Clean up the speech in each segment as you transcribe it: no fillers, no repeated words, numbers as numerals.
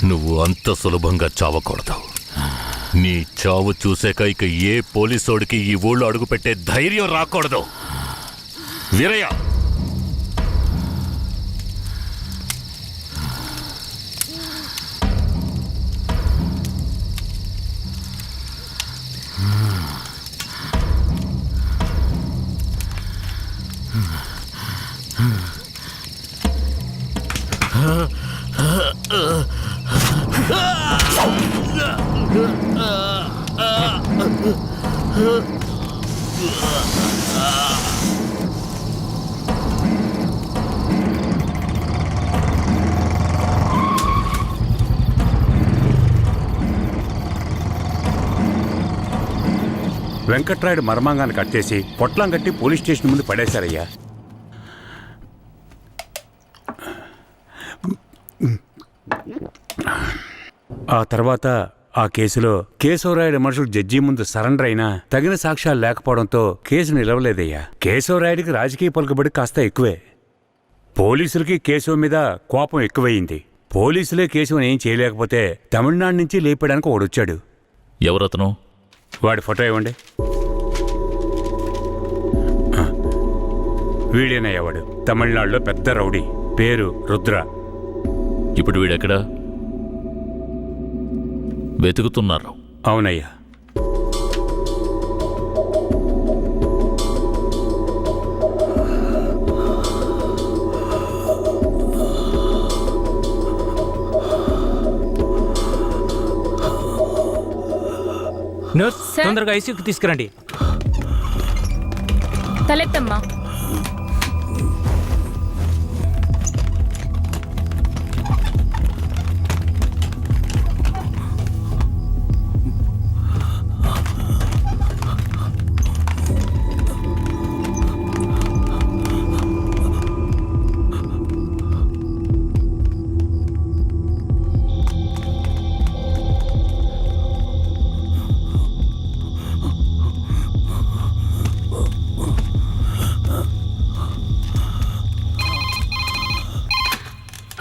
నువ్వు అంత సులభంగా చావకూడదు. నీ చావు చూసాక ఇక ఏ పోలీసోడికి ఈ ఊళ్ళో అడుగుపెట్టే ధైర్యం రాకూడదు. వీరయ్య, వెంకట్రాయుడు మర్మాంగాన్ని కట్టేసి పొట్లం కట్టి పోలీస్ స్టేషన్ ముందు పడేశారయ్యా. ఆ తర్వాత ఆ కేసులో కేశవరాయుడు మనుషులు జడ్జి ముందు సరెండర్ అయినా తగిన సాక్ష్యాలు లేకపోవడంతో కేసు నిలవలేదయ్యా. కేశవరాయుడికి రాజకీయ పలుకుబడి కాస్త ఎక్కువే. పోలీసులకి కేశవ మీద కోపం ఎక్కువయింది. పోలీసులే కేశవని ఏం చేయలేకపోతే తమిళనాడు నుంచి లేపడానికి ఒకడొచ్చాడు. ఎవరతను? వాడి ఫోటో ఇవ్వండి. వీడేనయ్యా వాడు. తమిళనాడులో పెద్ద రౌడీ, పేరు రుద్ర. ఇప్పుడు వీడెక్కడా? వెతుకుతున్నారు. అవునయ్యా. నర్స్, తొందరగా ఐసీయూకి తీసుకురండి. తలెత్తమ్మా.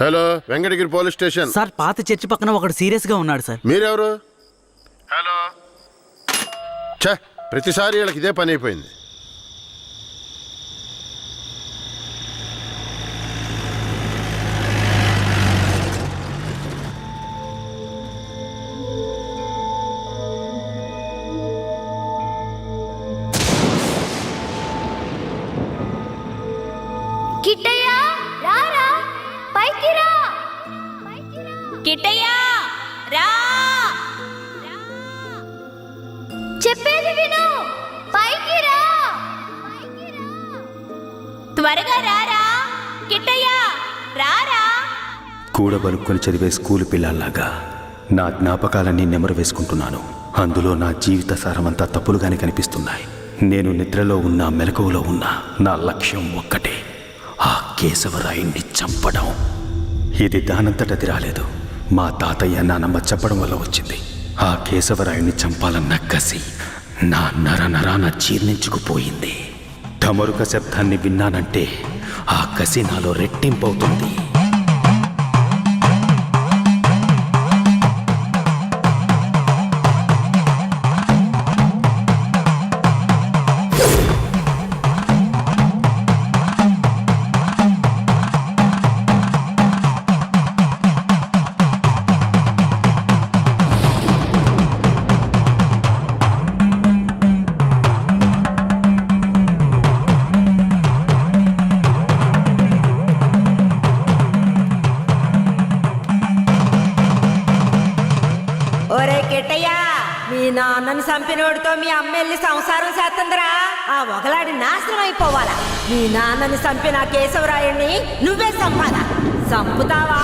Hello, Venkatagiri police station sir. పాత చర్చి పక్కన ఒకడు సీరియస్ గా ఉన్నాడు సార్. మీరెవరు? హలో. ఛ, ప్రతిసారి వీళ్ళకి ఇదే పని అయిపోయింది. కిట్టయ్యా, రారా, పైకి రా. కిట్టయ్యా, రా. చెప్పేది విను, పైకి రా. త్వరగా రారా. కిట్టయ్యా, రారా. కూడబలుక్కొని చదివే స్కూలు పిల్లల్లాగా నా జ్ఞాపకాలన్నీ నెమరు వేసుకుంటున్నాను. అందులో నా జీవిత సారమంతా తప్పులుగానే కనిపిస్తున్నాయి. నేను నిద్రలో ఉన్నా మెలకువలో ఉన్నా నా లక్ష్యం ఒక్కటే, ఆ కేశవరాయుణ్ణి చంపడం. ఇది దానంతటది రాలేదు. మా తాతయ్య నానమ్మ చెప్పడం వల్ల వచ్చింది. ఆ కేశవరాయుణ్ణి చంపాలన్న కసి నా నరనరాన జీర్ణించుకుపోయింది. ఢమరుక శబ్దాన్ని విన్నానంటే ఆ కసి నాలో రెట్టింపవుతుంది. మీ నాన్నను చంపినోడితో మీ అమ్మ వెళ్ళి సంసారం చేస్తుందిరా. ఆ ఒకలాడి నాశనం అయిపోవాలా. మీ నాన్నని చంపిన కేశవరాయుణ్ణి నువ్వే చంపాలా. చంపుతావా?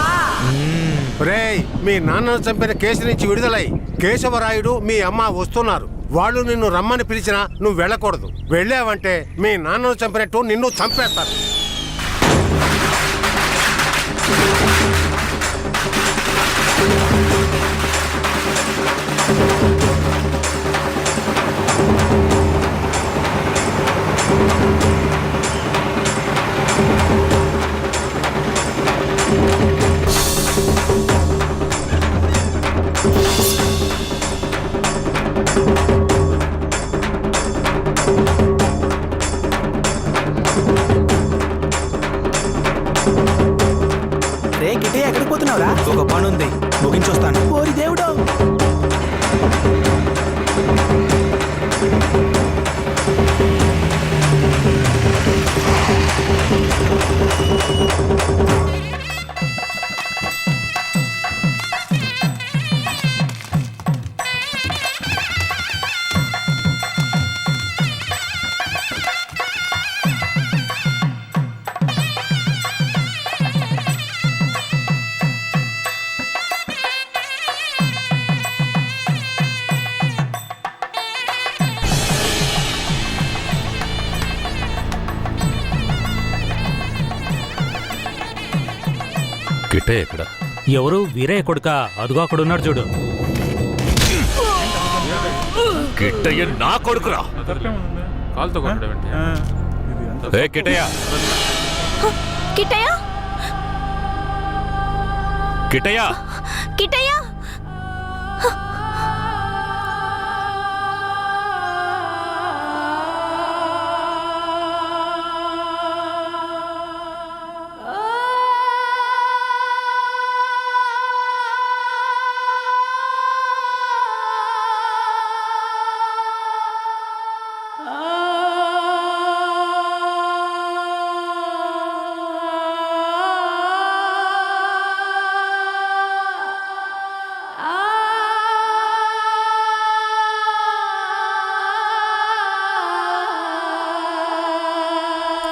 రేయ్, మీ నాన్నను చంపిన కేసు నుంచి విడుదలై కేశవరాయుడు మీ అమ్మ వస్తున్నారు. వాళ్ళు నిన్ను రమ్మని పిలిచినా నువ్వు వెళ్ళకూడదు. వెళ్ళావంటే మీ నాన్నను చంపినట్టు నిన్ను చంపేస్తారు. రే కిటే ఎక్కడికి పోతున్నావురా? ఒక పని ఉంది, ముగించొస్తాను. ఓరి దేవుడు. కిట్టయ్య ఎక్కడ? ఎవరు? వీరయ్య కొడుక? అదుగో అక్కడ ఉన్నాడు చూడు. కిట్టయ్య నా కొడుకురా. ఏ కిట్టయ్య, కిట్టయ్య కిట్టయ్య, కిట్టయ్య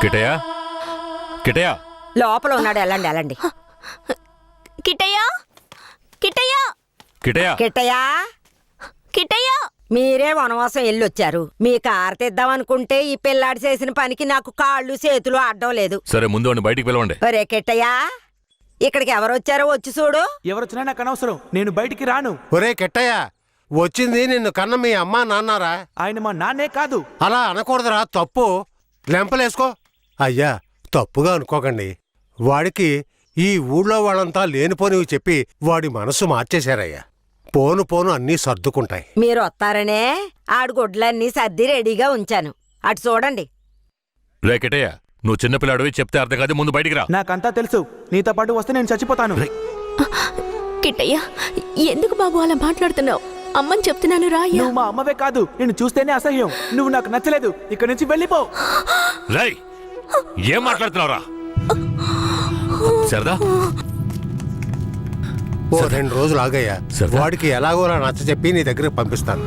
కిట్టయ్య, కిట్టయ్య. లోపల ఉన్నాడు, వెళ్ళండి వెళ్ళండి. కిట్టయ్య కిట్టయ్య కిట్టయ్య, కిట్టయ్యా, కిట్టయ్య మీరే వనవాసం వెళ్ళొచ్చారు. మీ కారు తెద్దామనుకుంటే ఈ పిల్లాడి చేసిన పనికి నాకు కాళ్ళు చేతులు అడ్డం లేదు. సరే ముందు వాడిని బయటికి పిలవండి. ఒరే కిట్టయ్యా, ఇక్కడికి ఎవరొచ్చారో వచ్చి చూడు. ఎవరొచ్చినా నాకు అనవసరం, నేను బయటికి రాను. ఒరే కెట్టయ్య, వచ్చింది నిన్ను కన్న మీ అమ్మా నాన్నారా? ఆయన మా నాన్నే కాదు. అలా అనకూడదురా, తప్పు. లెంపలేసుకో. అయ్యా, తప్పుగా అనుకోకండి. వాడికి ఈ ఊళ్ళో వాళ్ళంతా లేనిపోనివి చెప్పి వాడి మనసు మార్చేశారయ్యా. పోను పోను అన్నీ సర్దుకుంటాయి. మీరు వస్తారనే ఆడు గుడ్లన్నీ సర్ది రెడీగా ఉంచాను. అటు చూడండి. రే కిట్టయ్య, నువ్వు చిన్నపిల్లాడివి, చెప్తే అర్థం కాదు. ముందు బయటికి రా. నాకంతా తెలుసు. నీతో పాటు వస్తే నేను చచ్చిపోతాను. కిట్టయ్య ఎందుకు బాబు అలా మాట్లాడుతున్నావు? అమ్మని చెప్తున్నాను రా. నువ్వు మా అమ్మవే కాదు, నేను చూస్తేనే అసహ్యం. నువ్వు నాకు నచ్చలేదు, ఇక్కడి నుంచి వెళ్ళిపో. రై, ఏం మాట్లాడుతున్నావురా? సరదా, ఓ 2 రోజులు ఆగయ్యా. సరదా. వాడికి ఎలాగోలా నచ్చ చెప్పి నీ దగ్గరికి పంపిస్తాను.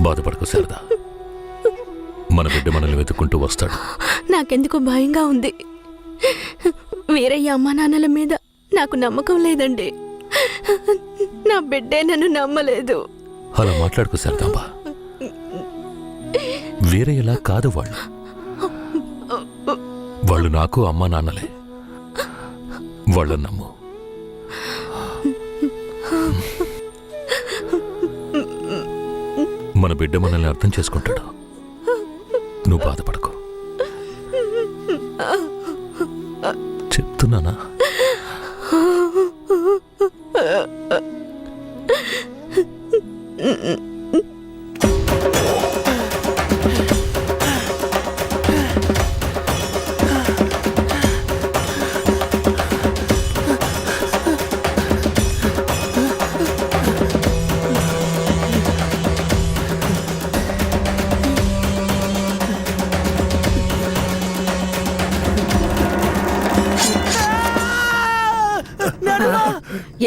బాధపడకు సరదా. మన బిడ్డ మనల్ని వెతుక్కుంటూ వస్తాడు. నాకెందుకు భయంగా ఉంది. వీరయ్య అమ్మా నాన్నల మీద నాకు నమ్మకం లేదండి. నా బిడ్డే నన్ను నమ్మలేదు. అలా మాట్లాడుకు సరదాంబా. వేరే ఎలా కాదు వాళ్ళు. వాళ్ళు నాకు అమ్మా నాన్నలే. వాళ్ళని నమ్ము. మన బిడ్డ మనల్ని అర్థం చేసుకుంటాడు. నువ్వు బాధపడకు. చెప్తున్నానా?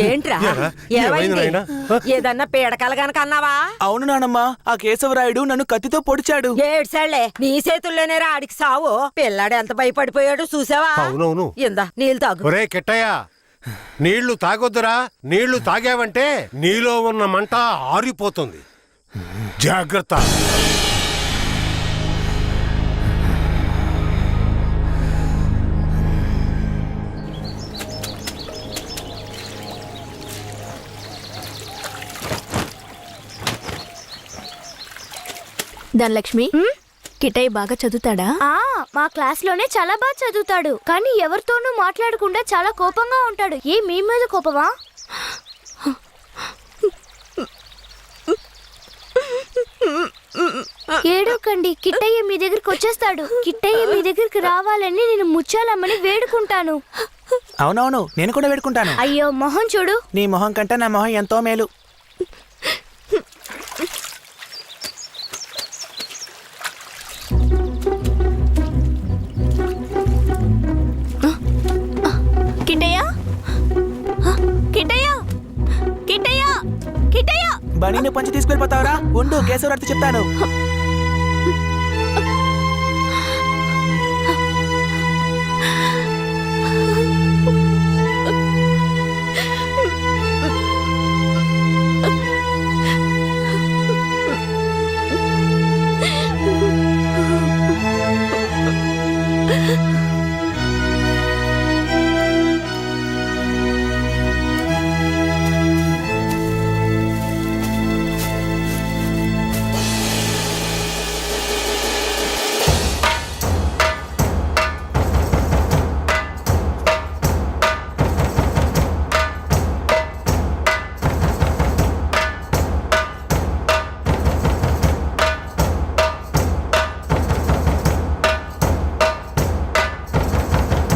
ఏంట్రా ఏమైంది? ఏదన్నా పీడకల గనక అన్నావా? అవును నానమ్మా, ఆ కేశవరాయుడు నన్ను కత్తితో పొడిచాడు. ఏడ్చాళ్లే, నీ చేతుల్లోనే ఆడికి సావు. పిల్లాడు ఎంత భయపడిపోయాడు చూసావా? అవునవును. ఇందా నీళ్ళు తాగు. ఒరే కెట్టయ్య, నీళ్లు తాగొద్దురా. నీళ్లు తాగావంటే నీలో ఉన్న మంట ఆరిపోతుంది. జాగ్రత్త. ధనలక్ష్మి, కిట్టయ్య బాగా చదువుతాడా? మా క్లాస్ లోనే చాలా బాగా చదువుతాడు, కానీ ఎవరితోనూ మాట్లాడకుండా చాలా కోపంగా ఉంటాడు. మీ మీద కోపమా? ఏడోకండి, కిట్టయ్య మీ దగ్గరికి వచ్చేస్తాడు. కిట్టయ్య మీ దగ్గరికి రావాలని నేను ముచ్చాలమ్మని వేడుకుంటాను. అవునవును, నేను కూడా వేడుకుంటాను. అయ్యో మొహం చూడు. నీ మొహం కంటే నా మొహం ఎంతో మేలు. కిట్టయ్య కిట్టయ్య కిట్టయ్య కిట్టయ్య బనీని పంచి తీసుకెళ్ళిపోతావరా? ఉండు, కేశవరాడితో చెప్తాను.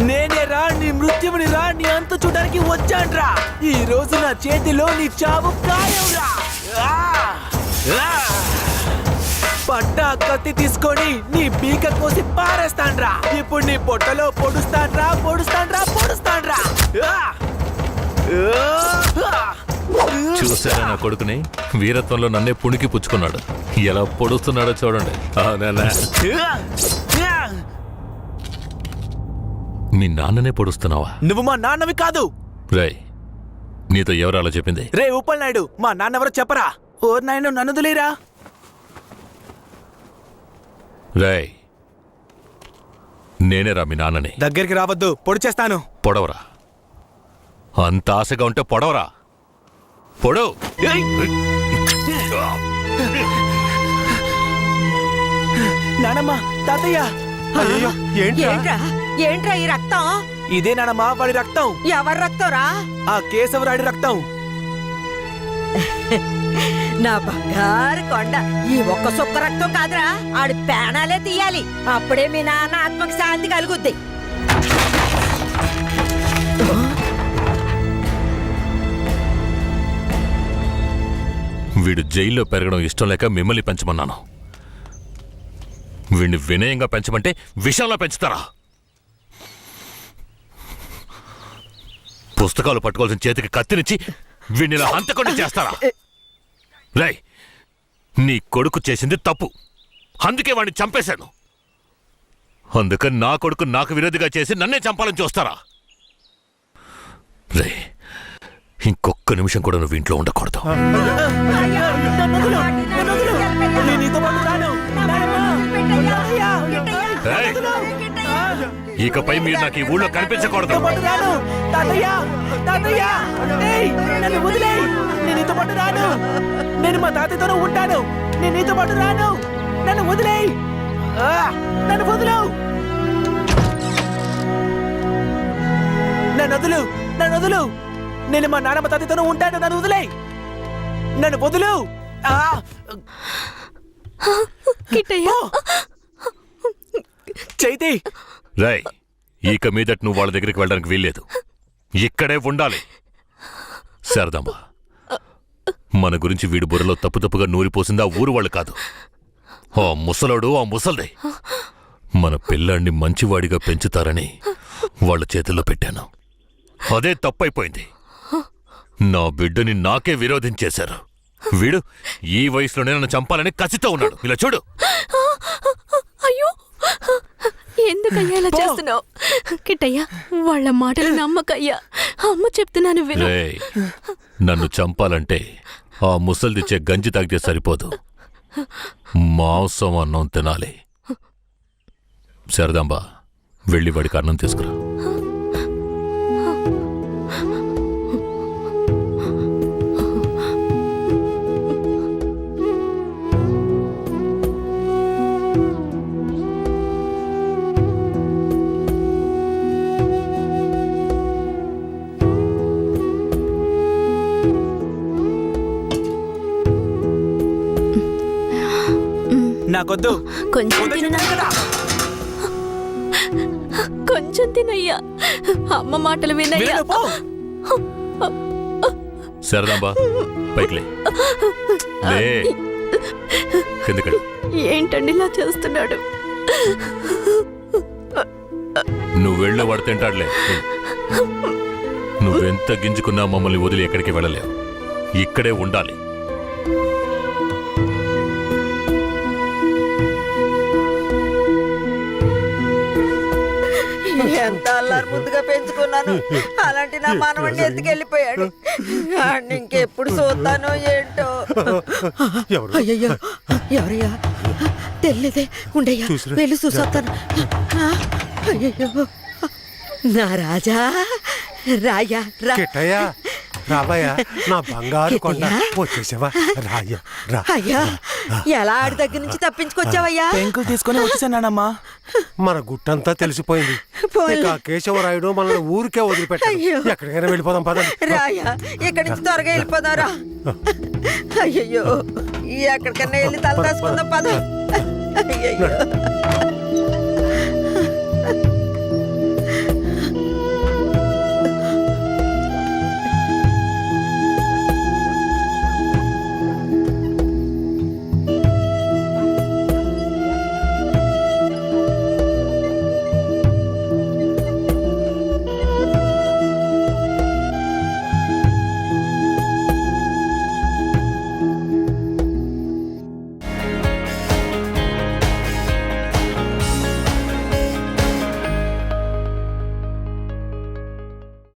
నేనే రా, నీ మృత్యువుని రా, నీ అంత చూడడానికి వచ్చాన్రా. ఈ రోజు నా చేతిలో నీ చావు ఖాయంరా. పట్టా కత్తి తీసుకొని నీ పీక కోసి పారేస్తాన్రా. ఇప్పుడు నీ పొట్టలో పొడుస్తాన్రా, పొడుస్తాన్రా, పొడుస్తాన్రా. చూసారా నా కొడుకుని? వీరత్వంలో నన్నే పుణికి పుచ్చుకున్నాడు. ఎలా పొడుస్తున్నాడో చూడండి. మీ నాన్ననే పొడుస్తున్నావా? నువ్వు మా నాన్నవి కాదు. రేయ్, నీతో ఎవరు అలా చెప్పింది? రే ఉప్పల్ నాయుడు, మా నాన్నెవరో చెప్పరా? ఓ నాయన, నన్ను వదిలేరా. రేయ్, నేనేరా మీ నాన్నని. దగ్గరికి రావద్దు, పొడి చేస్తాను. పొడవరా. అంత ఆశగా ఉంటే పొడవరా. పొడవు. నానమ్మ, తాతయ్య. అయ్యో, ఏంట్రా ఏంట్రా ఈ రక్తం? ఇదే నానమ్మ, వాడి రక్తం. ఎవరి రక్తంరా? ఆ కేశవరాడి రక్తం. నా బంగారు కొండ, ఈ ఒక్క సుక్క రక్తం కాదురా, ఆడి పేనాలే తీయాలి. అప్పుడే మీ నాన్న ఆత్మకి శాంతి కలుగుద్ది. వీడు జైల్లో పెరగడం ఇష్టం లేక మిమ్మల్ని పెంచమన్నాను. వీడిని వినయంగా పెంచమంటే విషంలో పెంచుతారా? పుస్తకాలు పట్టుకోవాల్సిన చేతికి కత్తినిచ్చి వీడిని ఇలా హంతకుండా చేస్తారా? రేయ్, నీ కొడుకు చేసింది తప్పు, అందుకే వాడిని చంపేశాను. అందుకని నా కొడుకు నాకు విరోధిగా చేసి నన్నే చంపాలని చూస్తారా? రే, ఇంకొక్క నిమిషం కూడా నువ్వు ఇంట్లో ఉండకూడదు. రేయ్, ఇకపై మీరు నాకు ఈ ఊళ్ళో కనిపించకూడదు. నేను మా తాతయ్యతోనే ఉంటాను. నేను నీతో పాటు రాను. నన్ను వదిలేయ్. నన్ను వదులు. నన్ను వదులు. నన్ను వదులు. నేను మా నాన్నమ్మ తాతయ్యతోనే ఉంటాను. నన్ను వదిలేయ్. నన్ను వదులు. కిట్టయ్య చైతి. రేయ్, ఇక మీదట నువ్వు వాళ్ళ దగ్గరికి వెళ్ళడానికి వీల్లేదు. ఇక్కడే ఉండాలి. శారదమ్మ, మన గురించి వీడి బుర్రలో తప్పుగా నూరిపోసింది ఆ ఊరు వాళ్ళు కాదు, ఆ ముసలోడు, ఆ ముసల్దే. మన పిల్లాన్ని మంచివాడిగా పెంచుతారని వాళ్ళ చేతుల్లో పెట్టాను. అదే తప్పైపోయింది. నా బిడ్డని నాకే విరోధించేశారు. వీడు ఈ వయసులోనే నన్ను చంపాలని కసితో ఉన్నాడు. ఇలా చూడు. అయ్యో, ఎందుకయ్యా ఇలా చేస్తున్నావు? కిట్టయ్య, వాళ్ళ మాటలు నమ్మకయ్యా. అమ్మ చెప్తున్నాను విను. రేయ్, నన్ను చంపాలంటే ఆ ముసల్దిచ్చే గంజి తాగితే సరిపోదు, మాంసం అన్నం తినాలి. శారదాంబ, వెళ్ళి వాడికి అన్నం తీసుకురా. నాకొద్దు. కొంచెం తిననా? కొంచెం తినయ్యా. అమ్మ మాటలు వినయ్యా. వెళ్ళు, పో. శారదాంబ పైకి లే. కిందకి ఏంటండి ఇలా చేస్తున్నాడు? నువ్వు వెళ్ళే వాడు తింటాడులే. నువ్వెంత గింజుకున్నా మమ్మల్ని వదిలి ఎక్కడికి వెళ్ళలేవు. ఇక్కడే ఉండాలి. ఎంత అల్లారు ముద్దుగా పెంచుకున్నాను, అలాంటి నా మనవడిని ఎత్తుకెళ్ళిపోయాడు. ఇంకెప్పుడు చూస్తానో ఏంటో. అయ్యయ్యో, ఎవరయ్యా? తెలియదే. ఉండయ్యా, వెళ్ళి చూసొస్తాను. అయ్యయ్యో, నా రాజా, రాయ్యా రా. కిట్టయ్యా, రాబయ్యా, నా బంగారు కొండ. కిట్టయ్యా. వచ్చేసావా? రాయ్యా, రా. అయ్యా, ఎలా ఆడి దగ్గర నుంచి తప్పించుకొచ్చావయ్యా? పెంకులు తీసుకొని వచ్చేసానమ్మా. మన గుట్టంతా తెలిసిపోయింది. పోన్లే. ఇక ఆ కేశవరాయుడు మనల్ని ఊరికే వదిలిపెట్టాడు. అయ్యో. ఎక్కడికైనా వెళ్ళిపోదాం పదండి. రాయా, ఇక్కడి నుంచి త్వరగా వెళ్ళిపోదారా. అయ్యయ్యో, ఎక్కడికన్నా వెళ్ళి తల దాచుకుందాం పద. అయ్యయ్యో.